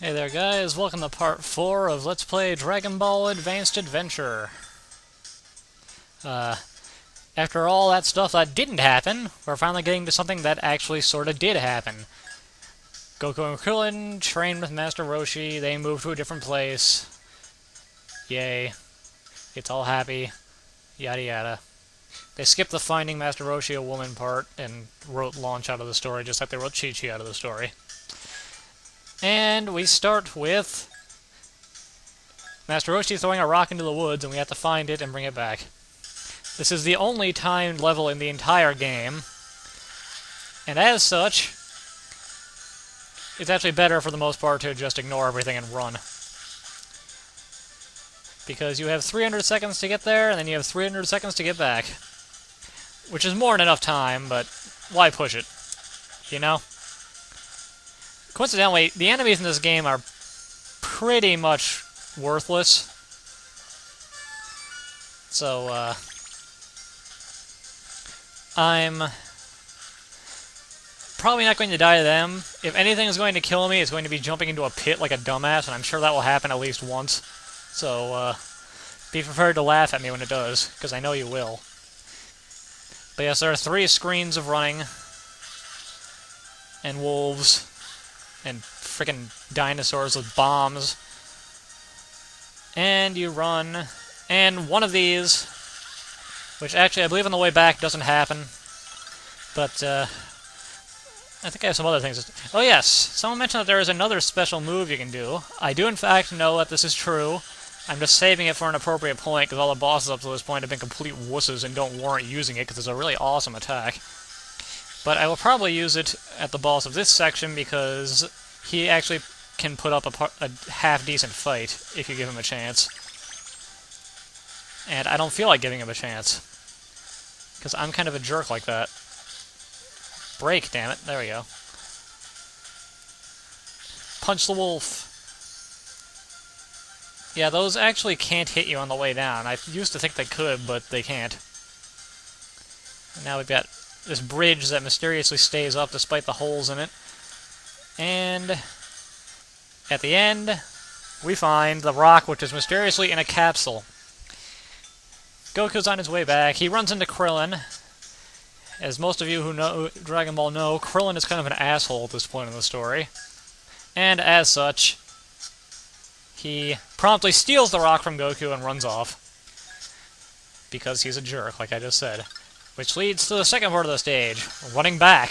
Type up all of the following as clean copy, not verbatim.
Hey there guys, welcome to part 4 of Let's Play Dragon Ball Advanced Adventure. After all that stuff that didn't happen, we're finally getting to something that actually sorta did happen. Goku and Krillin trained with Master Roshi, they moved to a different place. Yay. It's all happy. Yada yada. They skipped the finding Master Roshi a woman part and wrote Launch out of the story just like they wrote Chi-Chi out of the story. And we start with Master Roshi throwing a rock into the woods, and we have to find it and bring it back. This is the only timed level in the entire game, and as such, it's actually better for the most part to just ignore everything and run. Because you have 300 seconds to get there, and then you have 300 seconds to get back. Which is more than enough time, but why push it? You know? Coincidentally, the enemies in this game are pretty much worthless. So, I'm probably not going to die to them. If anything is going to kill me, it's going to be jumping into a pit like a dumbass, and I'm sure that will happen at least once. So, be prepared to laugh at me when it does, because I know you will. But yes, there are 3 screens of running, and wolves, and frickin' dinosaurs with bombs. And you run, and one of these, which actually I believe on the way back doesn't happen, but I think I have some other things. Oh yes, someone mentioned that there is another special move you can do. I do in fact know that this is true. I'm just saving it for an appropriate point, because all the bosses up to this point have been complete wusses and don't warrant using it, because it's a really awesome attack. But I will probably use it at the boss of this section, because he actually can put up a half-decent fight, if you give him a chance. And I don't feel like giving him a chance, because I'm kind of a jerk like that. Break, damn it. There we go. Punch the wolf. Yeah, those actually can't hit you on the way down. I used to think they could, but they can't. And now we've got this bridge that mysteriously stays up despite the holes in it. And at the end, we find the rock, which is mysteriously in a capsule. Goku's on his way back. He runs into Krillin. As most of you who know Dragon Ball know, Krillin is kind of an asshole at this point in the story. And as such, he promptly steals the rock from Goku and runs off. Because he's a jerk, like I just said. Which leads to the second part of the stage, running back.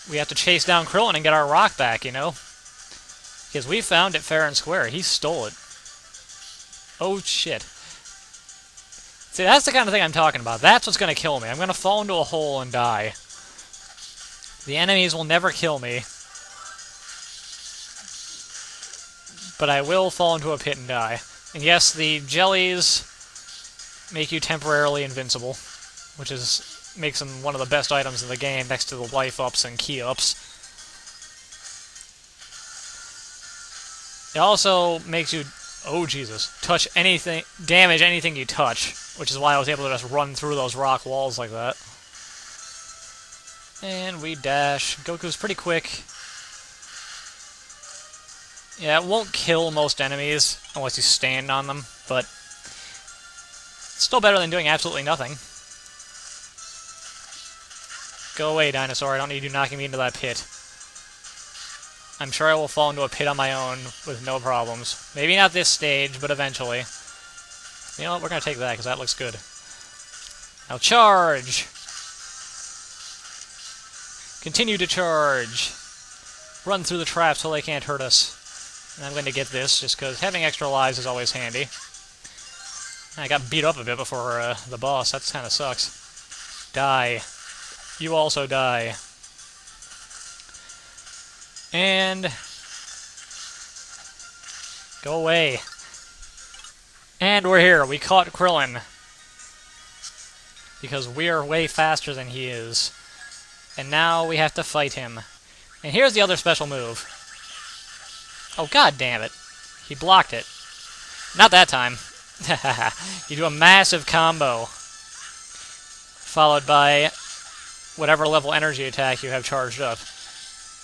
We have to chase down Krillin and get our rock back, you know? Because we found it fair and square. He stole it. Oh, shit. See, that's the kind of thing I'm talking about. That's what's going to kill me. I'm going to fall into a hole and die. The enemies will never kill me. But I will fall into a pit and die. And yes, the jellies make you temporarily invincible, which makes them one of the best items in the game next to the life-ups and key-ups. It also makes you, oh Jesus, damage anything you touch, which is why I was able to just run through those rock walls like that. And we dash. Goku's pretty quick. Yeah, it won't kill most enemies unless you stand on them, but it's still better than doing absolutely nothing. Go away, dinosaur. I don't need you knocking me into that pit. I'm sure I will fall into a pit on my own with no problems. Maybe not this stage, but eventually. You know what? We're going to take that, because that looks good. Now charge! Continue to charge! Run through the traps so they can't hurt us. And I'm going to get this, just because having extra lives is always handy. I got beat up a bit before the boss. That kind of sucks. Die. You also die. And go away. And we're here. We caught Krillin. Because we're way faster than he is. And now we have to fight him. And here's the other special move. Oh, god damn it. He blocked it. Not that time. You do a massive combo, followed by whatever level energy attack you have charged up.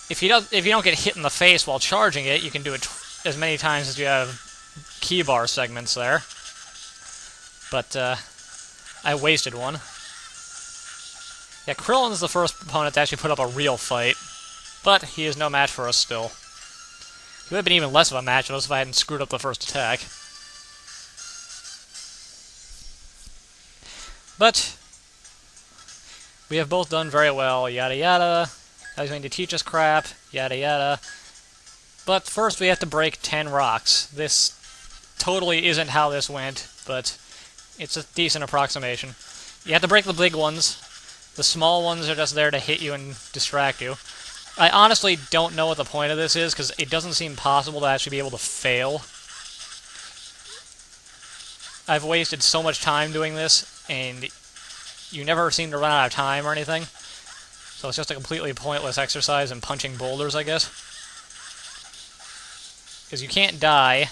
if you don't get hit in the face while charging it, you can do it as many times as you have key bar segments there. But I wasted one. Yeah, Krillin is the first opponent to actually put up a real fight, but he is no match for us still. He would have been even less of a match for us if I hadn't screwed up the first attack. But we have both done very well, yada yada. I was going to teach us crap, yada yada. But first we have to break 10 rocks. This totally isn't how this went, but it's a decent approximation. You have to break the big ones. The small ones are just there to hit you and distract you. I honestly don't know what the point of this is, because it doesn't seem possible to actually be able to fail. I've wasted so much time doing this, and you never seem to run out of time or anything. So it's just a completely pointless exercise in punching boulders, I guess. Because you can't die.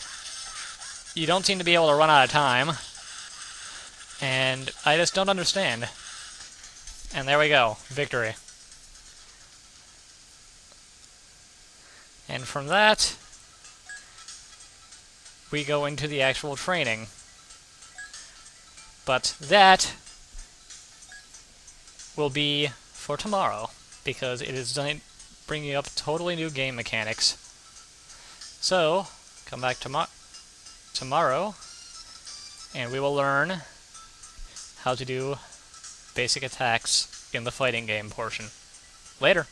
You don't seem to be able to run out of time. And I just don't understand. And there we go. Victory. And from that, we go into the actual training. But that will be for tomorrow, because it is bringing up totally new game mechanics. So, come back tomorrow, and we will learn how to do basic attacks in the fighting game portion. Later.